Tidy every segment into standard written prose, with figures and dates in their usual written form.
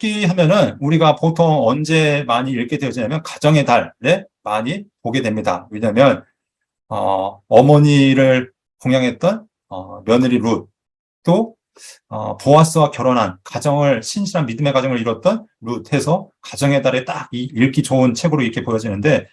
룻기 하면은 우리가 보통 언제 많이 읽게 되어지냐면 가정의 달에 많이 보게 됩니다. 왜냐하면 어머니를 공양했던 며느리 룻, 또 보아스와 결혼한 가정을 신실한 믿음의 가정을 이뤘던 룻해서 가정의 달에 딱 읽기 좋은 책으로 이렇게 보여지는데,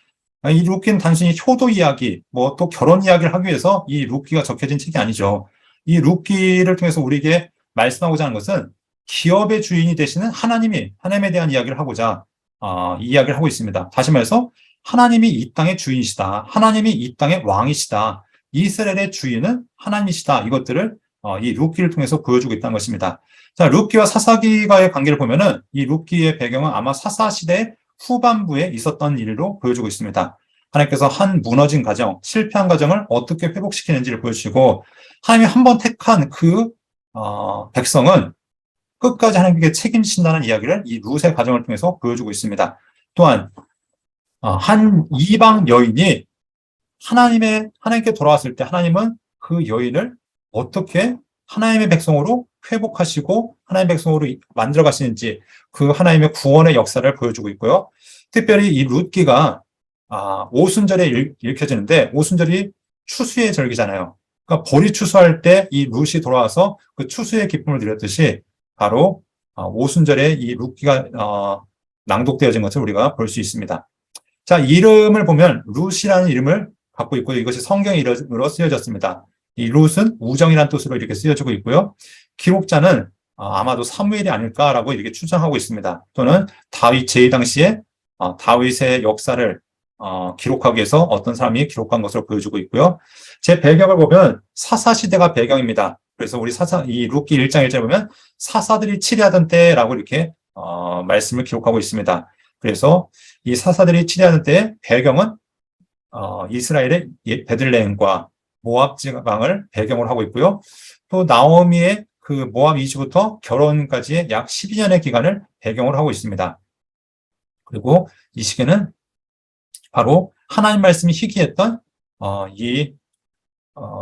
이 룻기는 단순히 효도 이야기, 뭐 또 결혼 이야기를 하기 위해서 이 룻기가 적혀진 책이 아니죠. 이 룻기를 통해서 우리에게 말씀하고자 하는 것은 기업의 주인이 되시는 하나님에 대한 이야기를 하고자 이 이야기를 하고 있습니다. 다시 말해서 하나님이 이 땅의 주인이시다. 하나님이 이 땅의 왕이시다. 이스라엘의 주인은 하나님이시다. 이것들을 이 룻기를 통해서 보여주고 있다는 것입니다. 자, 룻기와 사사기가의 관계를 보면은 이 룻기의 배경은 아마 사사시대 후반부에 있었던 일로 보여주고 있습니다. 하나님께서 한 무너진 가정, 실패한 가정을 어떻게 회복시키는지를 보여주시고, 하나님이 한번 택한 그 백성은 끝까지 하나님께 책임지신다는 이야기를 이 룻의 가정을 통해서 보여주고 있습니다. 또한 한 이방 여인이 하나님께 돌아왔을 때 하나님은 그 여인을 어떻게 하나님의 백성으로 회복하시고 하나님의 백성으로 만들어 가시는지 그 하나님의 구원의 역사를 보여주고 있고요. 특별히 이 룻기가 오순절에 읽혀지는데, 오순절이 추수의 절기잖아요. 그러니까 보리 추수할 때 이 룻이 돌아와서 그 추수의 기쁨을 누렸듯이 바로 오순절에 이 룻기가 낭독되어진 것을 우리가 볼 수 있습니다. 자, 이름을 보면 룻이라는 이름을 갖고 있고요. 이것이 성경의 이름으로 쓰여졌습니다. 이 룻은 우정이라는 뜻으로 이렇게 쓰여지고 있고요. 기록자는 아마도 사무엘이 아닐까라고 이렇게 추정하고 있습니다. 또는 다윗 제2당시에 다윗의 역사를 기록하기 위해서 어떤 사람이 기록한 것으로 보여주고 있고요. 제 배경을 보면 사사시대가 배경입니다. 그래서 우리 이 룻기 1장 1절에 보면 사사들이 치리하던 때라고 이렇게 말씀을 기록하고 있습니다. 그래서 이 사사들이 치리하던 때의 배경은 이스라엘의 베들레헴과 모압 지방을 배경으로 하고 있고요. 또 나오미의 그 모압 이주부터 결혼까지의 약 12년의 기간을 배경으로 하고 있습니다. 그리고 이 시기는 바로 하나님 말씀이 희귀했던 이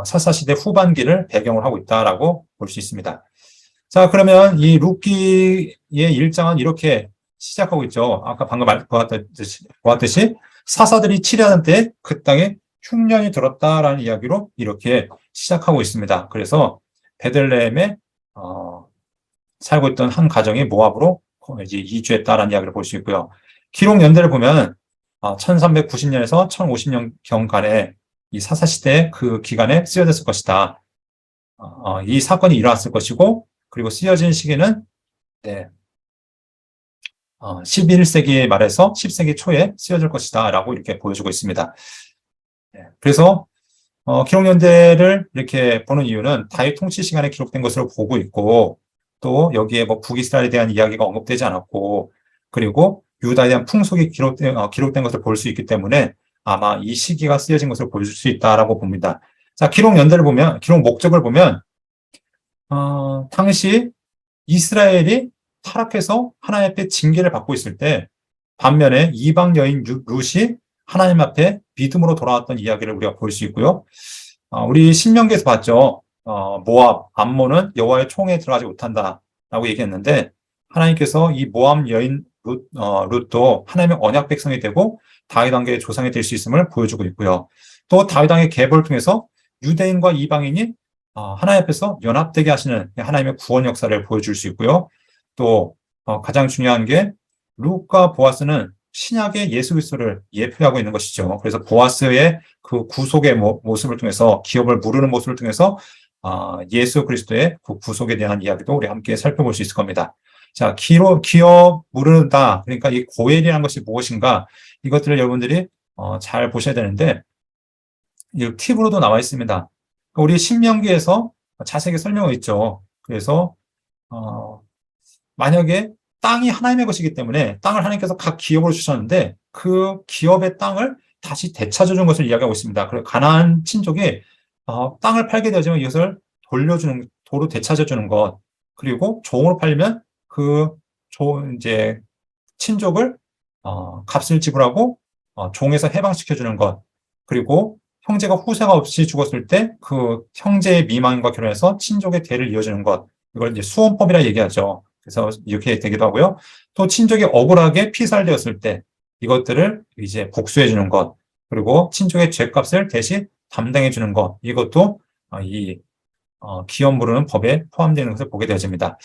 사사시대 후반기를 배경으로 하고 있다라고 볼 수 있습니다. 자, 그러면 이 룻기의 1장은 이렇게 시작하고 있죠. 아까 방금 보았듯이 사사들이 치리하는 때 그 땅에 흉년이 들었다라는 이야기로 이렇게 시작하고 있습니다. 그래서 베들레헴에 살고 있던 한 가정이 모압으로 이제 이주했다라는 이야기를 볼 수 있고요. 기록 연대를 보면 1390년에서 1050년경간에 이 사사시대 그 기간에 쓰여졌을 것이다. 이 사건이 일어났을 것이고, 그리고 쓰여진 시기는 11세기 말에서 10세기 초에 쓰여질 것이다 라고 이렇게 보여주고 있습니다. 그래서 기록연대를 이렇게 보는 이유는 다윗 통치 시간에 기록된 것으로 보고 있고, 또 여기에 뭐 북이스라엘에 대한 이야기가 언급되지 않았고, 그리고 유다에 대한 풍속이 기록된 것을 볼 수 있기 때문에 아마 이 시기가 쓰여진 것을 보여줄 수 있다라고 봅니다. 자, 기록 연대를 보면, 기록 목적을 보면, 당시 이스라엘이 타락해서 하나님 앞에 징계를 받고 있을 때, 반면에 이방 여인 룻이 하나님 앞에 믿음으로 돌아왔던 이야기를 우리가 볼 수 있고요. 우리 신명기에서 봤죠. 모압, 암몬은 여호와의 총에 들어가지 못한다라고 얘기했는데, 하나님께서 이 모압 여인 룻도 하나님의 언약 백성이 되고 다윗 왕계의 조상이 될 수 있음을 보여주고 있고요. 또 다윗 왕의 계보를 통해서 유대인과 이방인이 하나님 앞에서 연합되게 하시는 하나님의 구원 역사를 보여줄 수 있고요. 또 가장 중요한 게 룻과 보아스는 신약의 예수 그리스도를 예표하고 있는 것이죠. 그래서 보아스의 그 구속의 모습을 통해서, 기업을 무르는 모습을 통해서 예수 그리스도의 그 구속에 대한 이야기도 우리 함께 살펴볼 수 있을 겁니다. 자, 기업 무르다. 그러니까 이 고엘이라는 것이 무엇인가? 이것들을 여러분들이 잘 보셔야 되는데, 이 팁으로도 나와 있습니다. 우리 신명기에서 자세하게 설명하고 있죠. 그래서 만약에 땅이 하나님의 것이기 때문에 땅을 하나님께서 각 기업으로 주셨는데 그 기업의 땅을 다시 되찾아 준 것을 이야기하고 있습니다. 그리고 가나안 친족이 땅을 팔게 되어지면 이것을 돌려주는, 도로 되찾아 주는 것, 그리고 종으로 팔리면 이제 친족을 값을 지불하고 종에서 해방시켜 주는 것, 그리고 형제가 후사가 없이 죽었을 때 그 형제의 미망인과 결혼해서 친족의 대를 이어주는 것, 이걸 이제 수원법이라 얘기하죠. 그래서 이렇게 되기도 하고요. 또 친족이 억울하게 피살되었을 때 이것들을 이제 복수해 주는 것, 그리고 친족의 죄값을 대신 담당해 주는 것, 이것도 이 기업 부르는 법에 포함되는 것을 보게 되어집니다.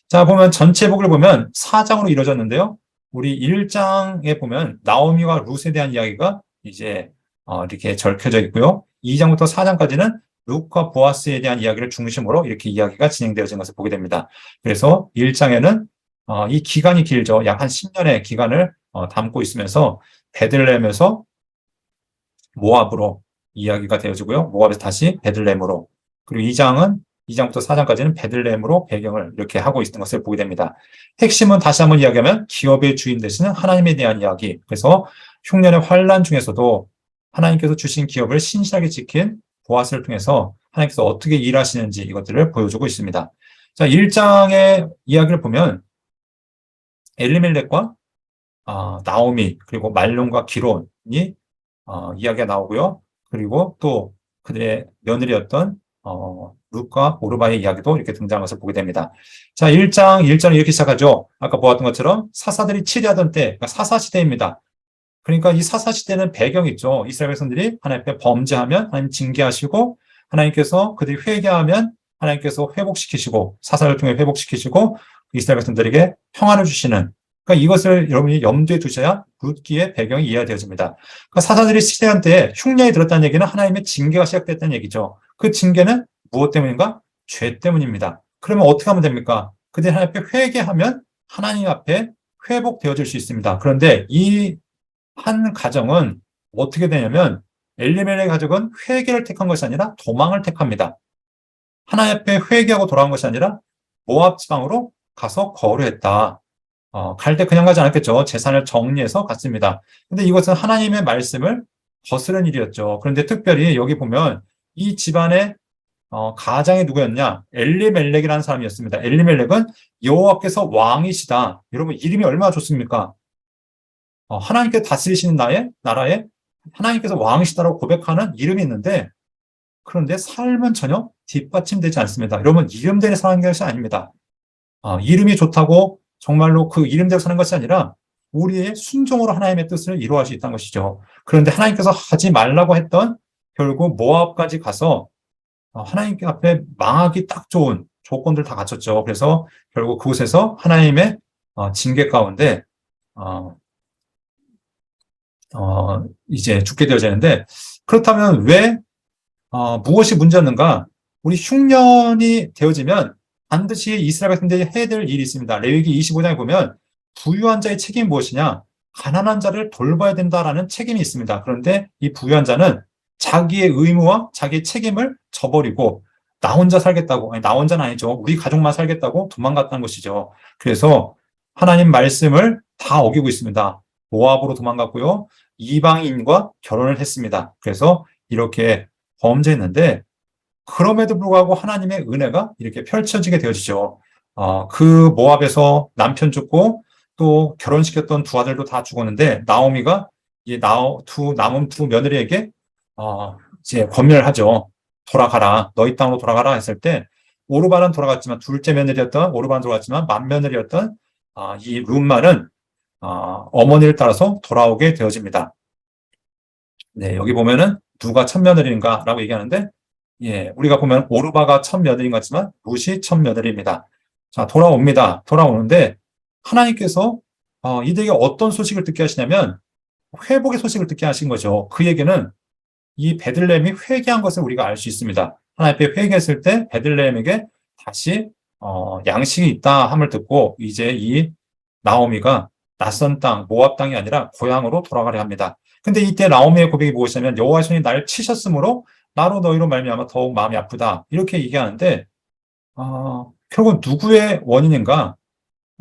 자, 보면 전체 복을 보면 4장으로 이루어졌는데요. 우리 1장에 보면 나오미와 룻에 대한 이야기가 이제 이렇게 적혀져 있고요. 2장부터 4장까지는 룻과 보아스에 대한 이야기를 중심으로 이렇게 이야기가 진행되어진 것을 보게 됩니다. 그래서 1장에는 이 기간이 길죠. 약 한 10년의 기간을 담고 있으면서 베들레헴에서 모압으로 이야기가 되어지고요. 모압에서 다시 베들레헴으로. 그리고 2장부터 4장까지는 베들레헴으로 배경을 이렇게 하고 있는 것을 보게 됩니다. 핵심은 다시 한번 이야기하면 기업의 주인 되시는 하나님에 대한 이야기. 그래서 흉년의 환란 중에서도 하나님께서 주신 기업을 신실하게 지킨 보아스를 통해서 하나님께서 어떻게 일하시는지 이것들을 보여주고 있습니다. 자, 1장의 이야기를 보면 엘리멜렉과 나오미 그리고 말론과 기론이 이야기가 나오고요. 그리고 또 그들의 며느리였던 룻과 오르바의 이야기도 이렇게 등장한 것을 보게 됩니다. 자, 1장 1절은 이렇게 시작하죠. 아까 보았던 것처럼 사사들이 치리하던 때, 그러니까 사사시대입니다. 그러니까 이 사사시대는 배경이 있죠. 이스라엘 백성들이 하나님 앞에 범죄하면 하나님 징계하시고 하나님께서 그들이 회개하면 하나님께서 회복시키시고 사사를 통해 회복시키시고 이스라엘 백성들에게 평안을 주시는, 그러니까 이것을 여러분이 염두에 두셔야 룻기의 배경이 이해되어집니다. 그러니까 사사들이 시대한 때에 흉년이 들었다는 얘기는 하나님의 징계가 시작됐다는 얘기죠. 그 징계는 무엇 때문인가? 죄 때문입니다. 그러면 어떻게 하면 됩니까? 그들이 하나님 앞에 회개하면 하나님 앞에 회복되어질 수 있습니다. 그런데 이 한 가정은 어떻게 되냐면 엘리멜의 가족은 회개를 택한 것이 아니라 도망을 택합니다. 하나님 앞에 회개하고 돌아온 것이 아니라 모압 지방으로 가서 거류했다. 갈 때 그냥 가지 않았겠죠. 재산을 정리해서 갔습니다. 근데 이것은 하나님의 말씀을 거스른 일이었죠. 그런데 특별히 여기 보면 이 집안의 가장이 누구였냐? 엘리멜렉이라는 사람이었습니다. 엘리멜렉은 여호와께서 왕이시다. 여러분 이름이 얼마나 좋습니까? 하나님께서 다스리시는 나라에 하나님께서 왕이시다라고 고백하는 이름이 있는데, 그런데 삶은 전혀 뒷받침되지 않습니다. 여러분 이름대로 사는 것이 아닙니다. 이름이 좋다고 정말로 그 이름대로 사는 것이 아니라 우리의 순종으로 하나님의 뜻을 이루어할 수 있다는 것이죠. 그런데 하나님께서 하지 말라고 했던 결국 모압까지 가서 하나님 앞에 망하기 딱 좋은 조건들 다 갖췄죠. 그래서 결국 그곳에서 하나님의 징계 가운데 이제 죽게 되어지는데, 그렇다면 왜 무엇이 문제였는가? 우리 흉년이 되어지면 반드시 이스라엘 백성들이 해야 될 일이 있습니다. 레위기 25장에 보면 부유한 자의 책임이 무엇이냐? 가난한 자를 돌봐야 된다라는 책임이 있습니다. 그런데 이 부유한 자는 자기의 의무와 자기의 책임을 저버리고 나 혼자 살겠다고, 아니, 나 혼자는 아니죠. 우리 가족만 살겠다고 도망갔다는 것이죠. 그래서 하나님 말씀을 다 어기고 있습니다. 모압으로 도망갔고요. 이방인과 결혼을 했습니다. 그래서 이렇게 범죄했는데, 그럼에도 불구하고 하나님의 은혜가 이렇게 펼쳐지게 되어지죠. 그 모압에서 남편 죽고 또 결혼시켰던 두 아들도 다 죽었는데 나오미가 남은 두 며느리에게 이제 권면을 하죠. 돌아가라, 너희 땅으로 돌아가라 했을 때 오르반은 돌아갔지만 둘째 며느리였던 오르반은 돌아갔지만 맏며느리였던 이 룻말은 어머니를 따라서 돌아오게 되어집니다. 네, 여기 보면은 누가 첫 며느리인가라고 얘기하는데, 예, 우리가 보면 오르바가 첫 며느리인 것 같지만 룻이 첫 며느리입니다. 자, 돌아옵니다. 돌아오는데 하나님께서 이들에게 어떤 소식을 듣게 하시냐면 회복의 소식을 듣게 하신 거죠. 그 얘기는 이 베들레헴이 회개한 것을 우리가 알 수 있습니다. 하나님 앞에 회개했을 때 베들레헴에게 다시 양식이 있다 함을 듣고 이제 이 나오미가 낯선 땅, 모압 땅이 아니라 고향으로 돌아가려 합니다. 근데 이때 나오미의 고백이 무엇이냐면 여호와의 손이 나를 치셨으므로 나로 너희로 말미암아 더욱 마음이 아프다. 이렇게 얘기하는데 결국 누구의 원인인가?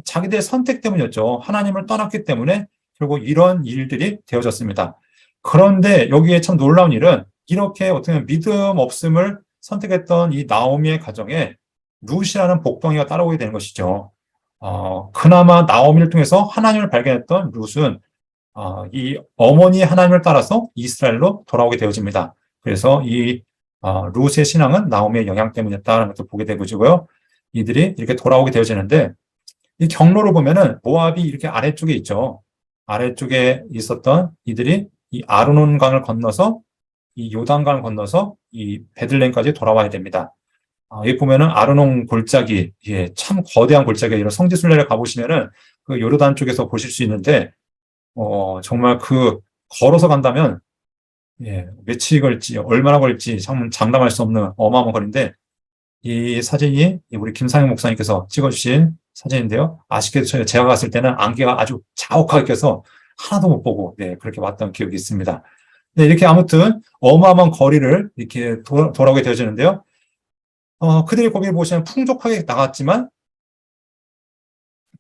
자기들의 선택 때문이었죠. 하나님을 떠났기 때문에 결국 이런 일들이 되어졌습니다. 그런데 여기에 참 놀라운 일은 이렇게 어떻게 보면 믿음 없음을 선택했던 이 나오미의 가정에 룻이라는 복덩이가 따라오게 되는 것이죠. 그나마 나오미를 통해서 하나님을 발견했던 룻은 이 어머니 하나님을 따라서 이스라엘로 돌아오게 되어집니다. 그래서 이 룻의 신앙은 나오미의 영향 때문이었다는 것을 보게 되고요. 이들이 이렇게 돌아오게 되어지는데, 이 경로를 보면은 모압이 이렇게 아래쪽에 있죠. 아래쪽에 있었던 이들이 이 아르논강을 건너서 이 요단강을 건너서 이 베들레헴까지 돌아와야 됩니다. 여기 보면은 아르논 골짜기, 예, 참 거대한 골짜기, 이런 성지순례를 가보시면은 그 요르단 쪽에서 보실 수 있는데, 정말 그 걸어서 간다면, 예, 며칠 걸릴지, 얼마나 걸릴지 참 장담할 수 없는 어마어마한 거리인데, 이 사진이 우리 김상영 목사님께서 찍어주신 사진인데요. 아쉽게도 제가 갔을 때는 안개가 아주 자욱하게 껴서 하나도 못 보고, 네, 그렇게 왔던 기억이 있습니다. 네, 이렇게 아무튼 어마어마한 거리를 이렇게 돌아오게 되어지는데요. 그들의 고기를 보시면 풍족하게 나갔지만,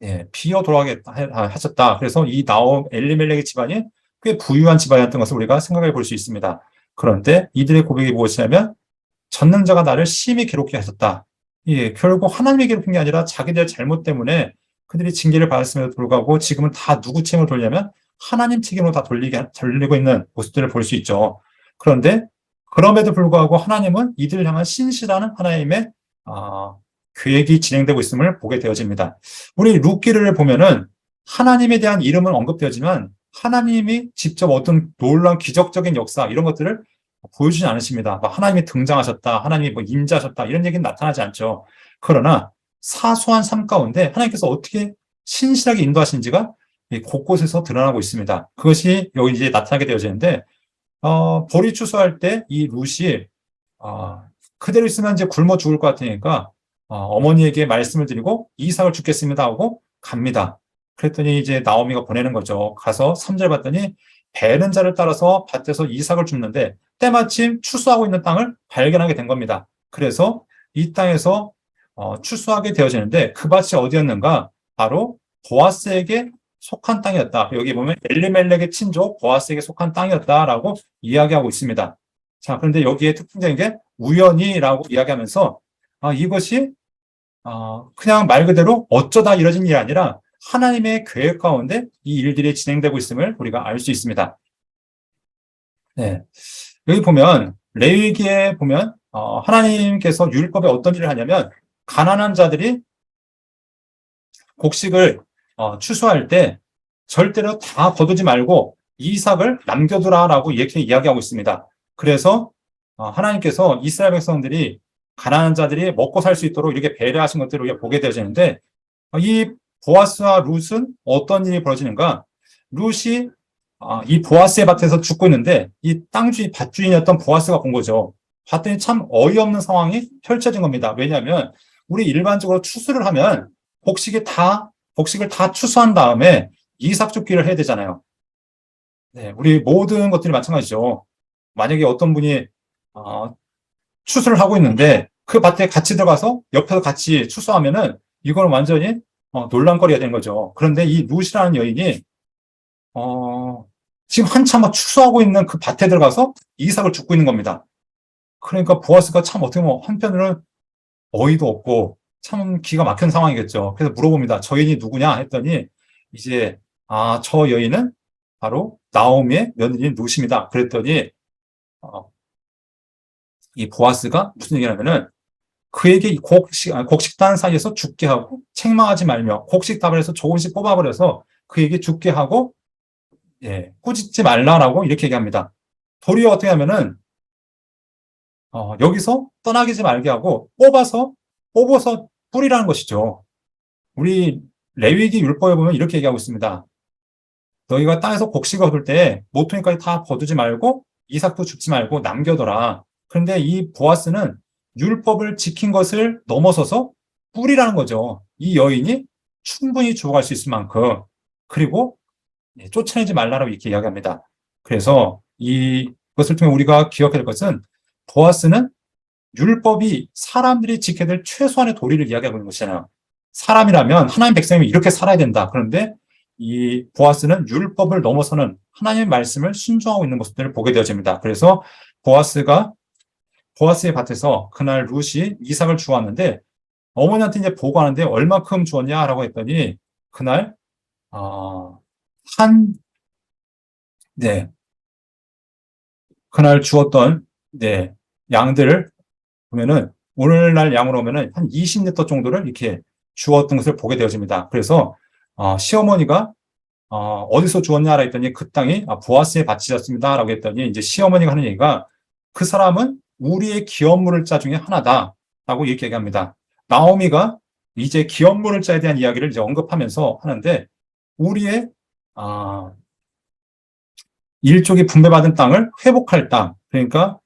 예, 비어 돌아가게 하셨다. 그래서 이 나옴 엘리멜렉의 집안이 꽤 부유한 집안이었던 것을 우리가 생각해 볼 수 있습니다. 그런데 이들의 고백이 무엇이냐면, 전능자가 나를 심히 괴롭게 하셨다. 예, 결국 하나님이 괴롭힌 게 아니라 자기들의 잘못 때문에 그들이 징계를 받았음에도 불구하고 지금은 다 누구 책임을 돌려면 하나님 책임으로 다 돌리고 있는 모습들을 볼 수 있죠. 그런데 그럼에도 불구하고 하나님은 이들을 향한 신실한 하나님의 계획이 진행되고 있음을 보게 되어집니다. 우리 룻기를 보면은 하나님에 대한 이름은 언급되지만 하나님이 직접 어떤 놀라운 기적적인 역사 이런 것들을 보여주지 않으십니다. 하나님이 등장하셨다, 하나님이 임재하셨다 이런 얘기는 나타나지 않죠. 그러나 사소한 삶 가운데 하나님께서 어떻게 신실하게 인도하신지가 곳곳에서 드러나고 있습니다. 그것이 여기 이제 나타나게 되어지는데, 보리 추수할 때 이 룻이 그대로 있으면 이제 굶어 죽을 것 같으니까 어머니에게 말씀을 드리고 이삭을 죽겠습니다 하고 갑니다. 그랬더니 이제 나오미가 보내는 거죠. 가서 3절 봤더니 베는 자를 따라서 밭에서 이삭을 줍는데 때마침 추수하고 있는 땅을 발견하게 된 겁니다. 그래서 이 땅에서 추수하게 되어지는데 그 밭이 어디였는가? 바로 보아스에게 속한 땅이었다. 여기 보면 엘리멜렉의 친족 보아스에게 속한 땅이었다라고 이야기하고 있습니다. 자, 그런데 여기에 특징적인 게 우연히라고 이야기하면서 이것이 그냥 말 그대로 어쩌다 이뤄진 일이 아니라 하나님의 계획 가운데 이 일들이 진행되고 있음을 우리가 알 수 있습니다. 네. 여기 보면 레위기에 보면 하나님께서 율법에 어떤 일을 하냐면 가난한 자들이 곡식을 추수할 때 절대로 다 거두지 말고 이삭을 남겨두라라고 이렇게 이야기하고 있습니다. 그래서 하나님께서 이스라엘 백성들이 가난한 자들이 먹고 살 수 있도록 이렇게 배려하신 것들을 우리가 보게 되어지는데, 이 보아스와 룻은 어떤 일이 벌어지는가? 룻이 이 보아스의 밭에서 죽고 있는데 이 땅주인, 밭주인이었던 보아스가 본 거죠. 봤더니 참 어이없는 상황이 펼쳐진 겁니다. 왜냐하면 우리 일반적으로 추수를 하면 곡식을 다 추수한 다음에 이삭 줍기를 해야 되잖아요. 네, 우리 모든 것들이 마찬가지죠. 만약에 어떤 분이 추수를 하고 있는데 그 밭에 같이 들어가서 옆에서 같이 추수하면은 이거는 완전히 논란거리가 된 거죠. 그런데 이 룻이라는 여인이 지금 한참 막 추수하고 있는 그 밭에 들어가서 이삭을 줍고 있는 겁니다. 그러니까 보아스가 참 어떻게 보면 한편으로는 어이도 없고 참 기가 막힌 상황이겠죠. 그래서 물어봅니다. 저 여인이 누구냐 했더니 이제 저 여인은 바로 나오미의 며느리인 룻입니다. 그랬더니 이 보아스가 무슨 얘기냐면은 그에게 곡식단 사이에서 죽게 하고 책망하지 말며 곡식답을 해서 조금씩 뽑아버려서 그에게 죽게 하고 꾸짖지 말라라고 이렇게 얘기합니다. 도리어 어떻게 하면은 여기서 떠나기지 말게 하고 뽑아서 뿌리라는 것이죠. 우리 레위기 율법에 보면 이렇게 얘기하고 있습니다. 너희가 땅에서 곡식을 얻을 때 모퉁이까지 다 거두지 말고 이삭도 줍지 말고 남겨둬라. 그런데 이 보아스는 율법을 지킨 것을 넘어서서 뿌리라는 거죠. 이 여인이 충분히 주워갈 수 있을 만큼, 그리고 쫓아내지 말라고 이렇게 이야기합니다. 그래서 이것을 통해 우리가 기억해야 될 것은 보아스는 율법이 사람들이 지켜야 될 최소한의 도리를 이야기하고 있는 것이잖아요. 사람이라면 하나님 백성이면 이렇게 살아야 된다. 그런데 이 보아스는 율법을 넘어서는 하나님의 말씀을 순종하고 있는 모습들을 보게 되어집니다. 그래서 보아스의 밭에서 그날 룻이 이삭을 주었는데 어머니한테 이제 보고하는데 얼마큼 주었냐라고 했더니 그날 네, 그날 주었던 양들을 보면은 오늘날 양으로 보면은 한 20리터 정도를 이렇게 주었던 것을 보게 되어집니다. 그래서 시어머니가 어디서 주었냐라 했더니 그 땅이 보아스의 밭이었습니다라고 했더니 이제 시어머니가 하는 얘기가 그 사람은 우리의 기업물을자 중에 하나다라고 이렇게 얘기합니다. 나오미가 이제 기업물을자에 대한 이야기를 이제 언급하면서 하는데 우리의 일족이 분배받은 땅을 회복할 땅, 그러니까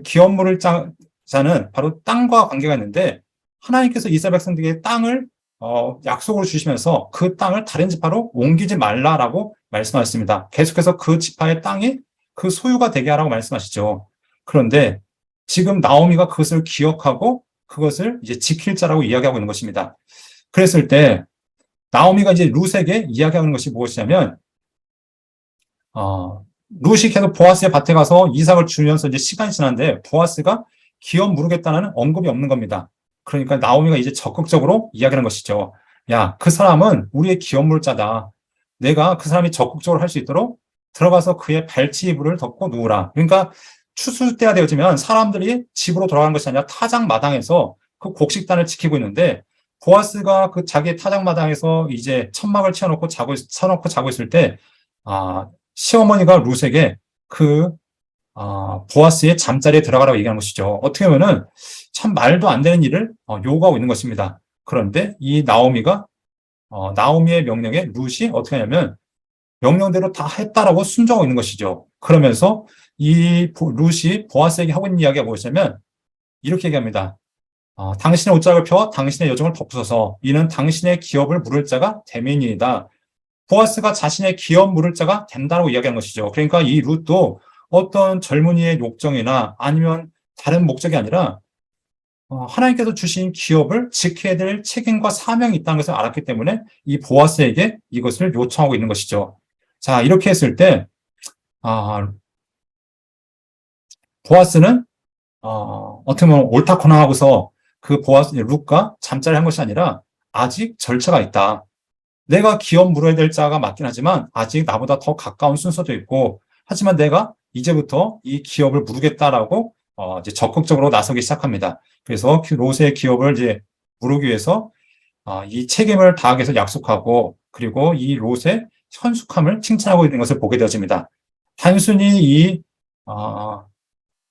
기업물을자는 바로 땅과 관계가 있는데 하나님께서 이스라엘 백성들에게 땅을 약속을 주시면서 그 땅을 다른 지파로 옮기지 말라라고 말씀하셨습니다. 계속해서 그 지파의 땅이 그 소유가 되게 하라고 말씀하시죠. 그런데 지금 나오미가 그것을 기억하고 그것을 이제 지킬 자라고 이야기하고 있는 것입니다. 그랬을 때 나오미가 이제 룻에게 이야기하는 것이 무엇이냐면 룻이 계속 보아스의 밭에 가서 이삭을 주면서 이제 시간이 지났는데 보아스가 기업 무르겠다는 언급이 없는 겁니다. 그러니까 나오미가 이제 적극적으로 이야기하는 것이죠. 야, 그 사람은 우리의 기업 물자다. 내가 그 사람이 적극적으로 할 수 있도록 들어가서 그의 발치 이불을 덮고 누우라. 그러니까 추수 때가 되어지면 사람들이 집으로 돌아가는 것이 아니라 타작 마당에서 그 곡식단을 지키고 있는데 보아스가 그 자기의 타작 마당에서 이제 천막을 쳐놓고 자고 있을 때 시어머니가 룻에게 보아스의 잠자리에 들어가라고 얘기하는 것이죠. 어떻게 보면은 참 말도 안 되는 일을 요구하고 있는 것입니다. 그런데 이 나오미의 명령에 룻이 어떻게 하냐면 명령대로 다 했다라고 순종하고 있는 것이죠. 그러면서 이 룻이 보아스에게 하고 있는 이야기가 무엇이냐면 이렇게 얘기합니다. 당신의 옷장을 펴 당신의 여종을 덮으소서. 이는 당신의 기업을 물을 자가 되민이이다. 보아스가 자신의 기업 물을 자가 된다고 이야기하는 것이죠. 그러니까 이 룻도 어떤 젊은이의 욕정이나 아니면 다른 목적이 아니라 하나님께서 주신 기업을 지켜야 될 책임과 사명이 있다는 것을 알았기 때문에 이 보아스에게 이것을 요청하고 있는 것이죠. 자, 이렇게 했을 때 보아스는 어떻게 보면 옳다코나 하고서 그 룻과 잠자리 한 것이 아니라 아직 절차가 있다. 내가 기업 물어야 될 자가 맞긴 하지만 아직 나보다 더 가까운 순서도 있고 하지만 내가 이제부터 이 기업을 무르겠다라고 이제 적극적으로 나서기 시작합니다. 그래서 롯의 기업을 이제 무르기 위해서 이 책임을 다하기 위해서 약속하고 그리고 이 롯의 현숙함을 칭찬하고 있는 것을 보게 되어집니다. 단순히 이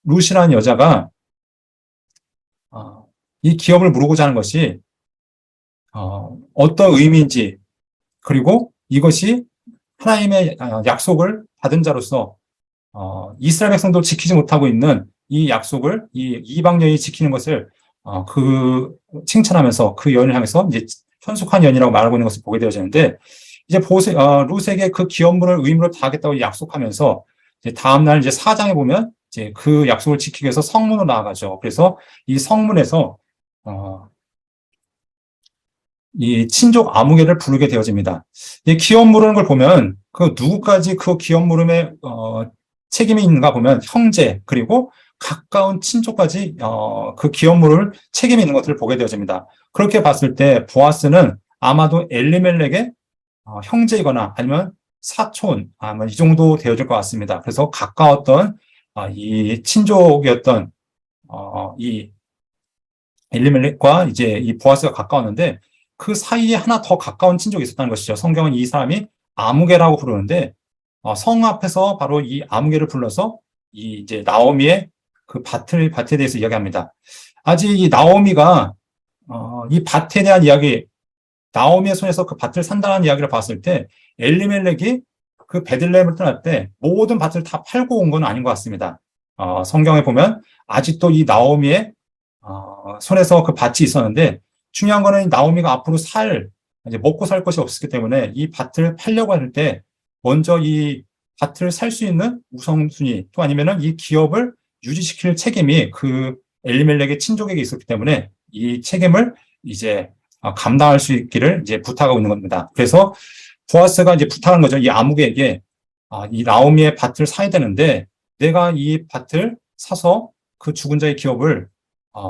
룻이라는 여자가 이 기업을 무르고자 하는 것이 어떤 의미인지 그리고 이것이 하나님의 약속을 받은 자로서 이스라엘 백성도 지키지 못하고 있는 이 약속을 이 이방 여인이 지키는 것을 칭찬하면서 그 여인을 향해서 이제 현숙한 여인이라고 말하고 있는 것을 보게 되어지는데 이제 룻에게 그 기업물을 의무로 다하겠다고 약속하면서 이제 다음 날 이제 4장에 보면 이제 그 약속을 지키기 위해서 성문으로 나아가죠. 그래서 이 성문에서 이 친족 아무개를 부르게 되어집니다. 이 기업 물으는 걸 보면 그 누구까지 그 기업 물음에 책임이 있는가 보면 형제 그리고 가까운 친족까지 그 기업 물을 책임이 있는 것들을 보게 되어집니다. 그렇게 봤을 때 보아스는 아마도 엘리멜렉의 형제이거나 아니면 사촌 아마 이 정도 되어질 것 같습니다. 그래서 가까웠던 이 친족이었던 이 엘리멜렉과 이제 이 보아스가 가까웠는데 그 사이에 하나 더 가까운 친족이 있었다는 것이죠. 성경은 이 사람이 아무개라고 부르는데 성 앞에서 바로 이 아무개를 불러서 이 이제 나오미의 그 밭에 대해서 이야기합니다. 아직 이 나오미가 이 밭에 대한 이야기, 나오미의 손에서 그 밭을 산다는 이야기를 봤을 때 엘리멜렉이 그 베들레헴을 떠날 때 모든 밭을 다 팔고 온 건 아닌 것 같습니다. 성경에 보면 아직도 이 나오미의 손에서 그 밭이 있었는데 중요한 거는 나오미가 앞으로 이제 먹고 살 것이 없었기 때문에 이 밭을 팔려고 할 때 먼저 이 밭을 살 수 있는 우선순위 또 아니면은 이 기업을 유지시킬 책임이 그 엘리멜렉의 친족에게 있었기 때문에 이 책임을 이제 감당할 수 있기를 이제 부탁하고 있는 겁니다. 그래서 보아스가 이제 부탁한 거죠. 이 아무개에게 이 나오미의 밭을 사야 되는데 내가 이 밭을 사서 그 죽은 자의 기업을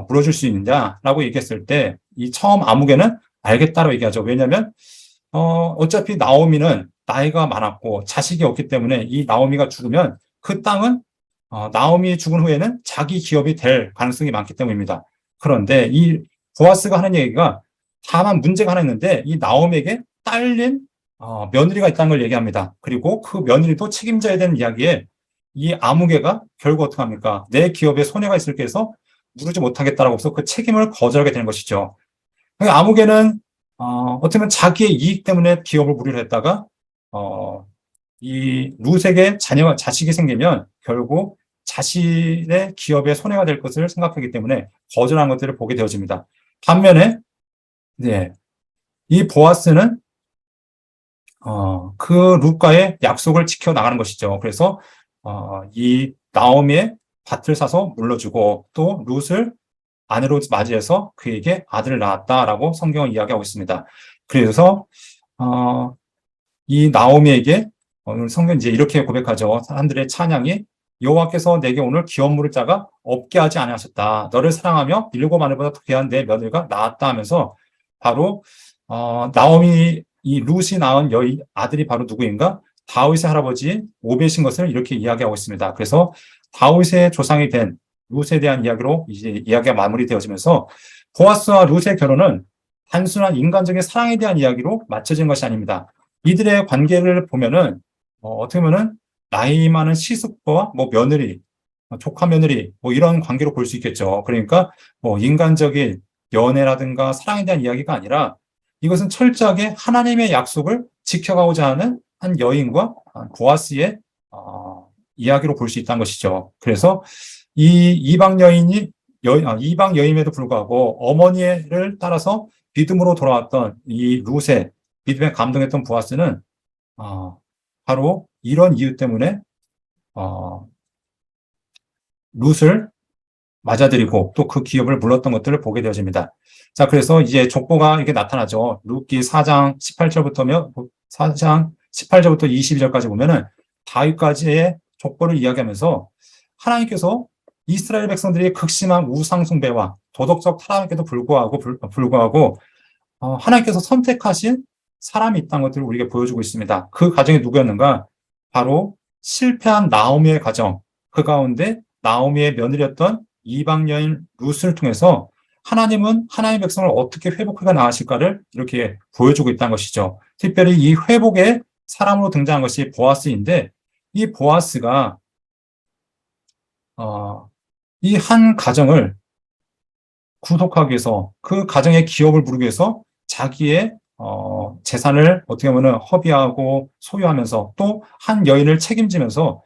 물어줄 수 있느냐라고 얘기했을 때 이 처음 아무개는 알겠다라고 얘기하죠. 왜냐하면 어차피 나오미는 나이가 많았고 자식이 없기 때문에 이 나오미가 죽으면 그 땅은 나오미 죽은 후에는 자기 기업이 될 가능성이 많기 때문입니다. 그런데 이 보아스가 하는 얘기가 다만 문제가 하나 있는데 이 나오미에게 딸린 며느리가 있다는 걸 얘기합니다. 그리고 그 며느리도 책임져야 되는 이야기에 이 아무개가 결국 어떻게 합니까? 내 기업에 손해가 있을 게 해서 누르지 못하겠다라고 해서 그 책임을 거절하게 되는 것이죠. 그러니까 아무개는 어떻게 보면 자기의 이익 때문에 기업을 무리를 했다가 이 룻에게 자식이 생기면 결국 자신의 기업에 손해가 될 것을 생각하기 때문에 거절한 것들을 보게 되어집니다. 반면에 네, 이 보아스는 그 룻과의 약속을 지켜 나가는 것이죠. 그래서 이 나오미의 밭을 사서 물려주고 또 룻을 아내로 맞이해서 그에게 아들을 낳았다라고 성경은 이야기하고 있습니다. 그래서 이 나오미에게 오늘 성경 이제 이렇게 고백하죠. 사람들의 찬양이 여호와께서 내게 오늘 기업 물을 자가 없게 하지 아니하셨다. 너를 사랑하며 일곱 아내보다 더 귀한 내 며느리가 낳았다 하면서 바로 나오미 이 룻이 낳은 아들이 바로 누구인가? 다윗의 할아버지 오벳인 것을 이렇게 이야기하고 있습니다. 그래서 다윗의 조상이 된 룻에 대한 이야기로 이제 이야기가 마무리되어지면서 보아스와 룻의 결혼은 단순한 인간적인 사랑에 대한 이야기로 맞춰진 것이 아닙니다. 이들의 관계를 보면은 어떻게 보면은 나이 많은 시숙부와 뭐 며느리, 조카 며느리 뭐 이런 관계로 볼 수 있겠죠. 그러니까 뭐 인간적인 연애라든가 사랑에 대한 이야기가 아니라 이것은 철저하게 하나님의 약속을 지켜가고자 하는 한 여인과 보아스의 이야기로 볼 수 있다는 것이죠. 그래서 이 이방 이방 여인임에도 불구하고 어머니를 따라서 믿음으로 돌아왔던 이 룻의 믿음에 감동했던 보아스는 바로 이런 이유 때문에 룻을 맞아들이고 또 그 기업을 물렀던 것들을 보게 되어집니다. 자, 그래서 이제 족보가 이렇게 나타나죠. 룻기 4장 18절부터 22절까지 보면은 다윗까지의 족보를 이야기하면서 하나님께서 이스라엘 백성들이 극심한 우상 숭배와 도덕적 타락에도 불구하고 하나님께서 선택하신 사람이 있다는 것들을 우리에게 보여주고 있습니다. 그 가정이 누구였는가? 바로 실패한 나오미의 가정, 그 가운데 나오미의 며느리였던 이방 여인 룻을 통해서 하나님은 하나님의 백성을 어떻게 회복해 나가실까를 이렇게 보여주고 있다는 것이죠. 특별히 이 회복의 사람으로 등장한 것이 보아스인데 이 보아스가 이 한 가정을 구속하기 위해서 그 가정의 기업을 부르기 위해서 자기의 재산을 어떻게 보면 허비하고 소유하면서 또 한 여인을 책임지면서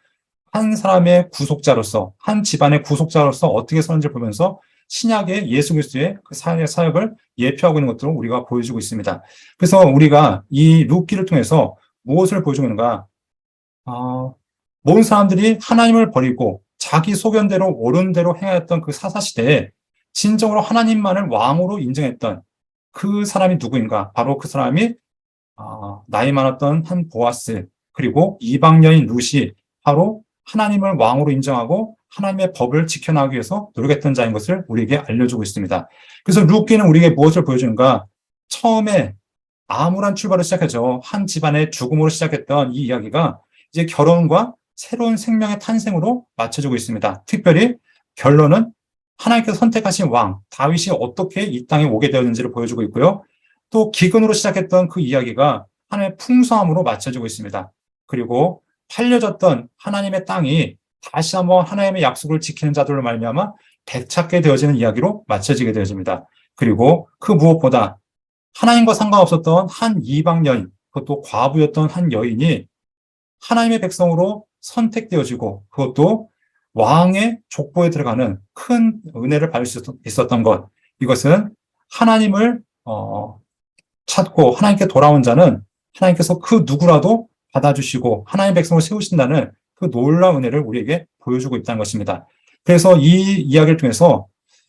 한 사람의 구속자로서 한 집안의 구속자로서 어떻게 서는지 보면서 신약의 예수 그리스도의 그 사역을 예표하고 있는 것들을 우리가 보여주고 있습니다. 그래서 우리가 이 룻기를 통해서 무엇을 보여주고 있는가? 모든 사람들이 하나님을 버리고 자기 소견대로 옳은 대로 행하였던 그 사사시대에 진정으로 하나님만을 왕으로 인정했던 그 사람이 누구인가? 바로 그 사람이 나이 많았던 한 보아스 그리고 이방 여인 룻이 바로 하나님을 왕으로 인정하고 하나님의 법을 지켜나가기 위해서 노력했던 자인 것을 우리에게 알려주고 있습니다. 그래서 룻기는 우리에게 무엇을 보여주는가? 처음에 암울한 출발을 시작하죠. 한 집안의 죽음으로 시작했던 이 이야기가 이제 결혼과 새로운 생명의 탄생으로 맞춰지고 있습니다. 특별히 결론은 하나님께서 선택하신 왕 다윗이 어떻게 이 땅에 오게 되었는지를 보여주고 있고요. 또 기근으로 시작했던 그 이야기가 하나님의 풍성함으로 맞춰지고 있습니다. 그리고 팔려졌던 하나님의 땅이 다시 한번 하나님의 약속을 지키는 자들로 말미암아 되찾게 되어지는 이야기로 맞춰지게 되어집니다. 그리고 그 무엇보다 하나님과 상관없었던 한 이방 여인, 그것도 과부였던 한 여인이 하나님의 백성으로 선택되어지고 그것도 왕의 족보에 들어가는 큰 은혜를 받을 수 있었던 것. 이것은 하나님을 찾고 하나님께 돌아온 자는 하나님께서 그 누구라도 받아주시고 하나님의 백성을 세우신다는 그 놀라운 은혜를 우리에게 보여주고 있다는 것입니다. 그래서 이 이야기를 통해서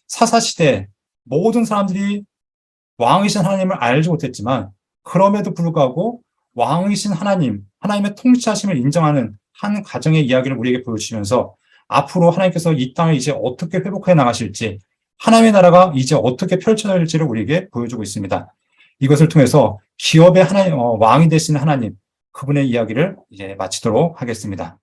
사사시대 모든 사람들이 왕이신 하나님을 알지 못했지만 그럼에도 불구하고 왕이신 하나님의 통치하심을 인정하는 한 가정의 이야기를 우리에게 보여주시면서 앞으로 하나님께서 이 땅을 이제 어떻게 회복해 나가실지 하나님의 나라가 이제 어떻게 펼쳐질지를 우리에게 보여주고 있습니다. 이것을 통해서 기업의 왕이 되시는 하나님 그분의 이야기를 이제 마치도록 하겠습니다.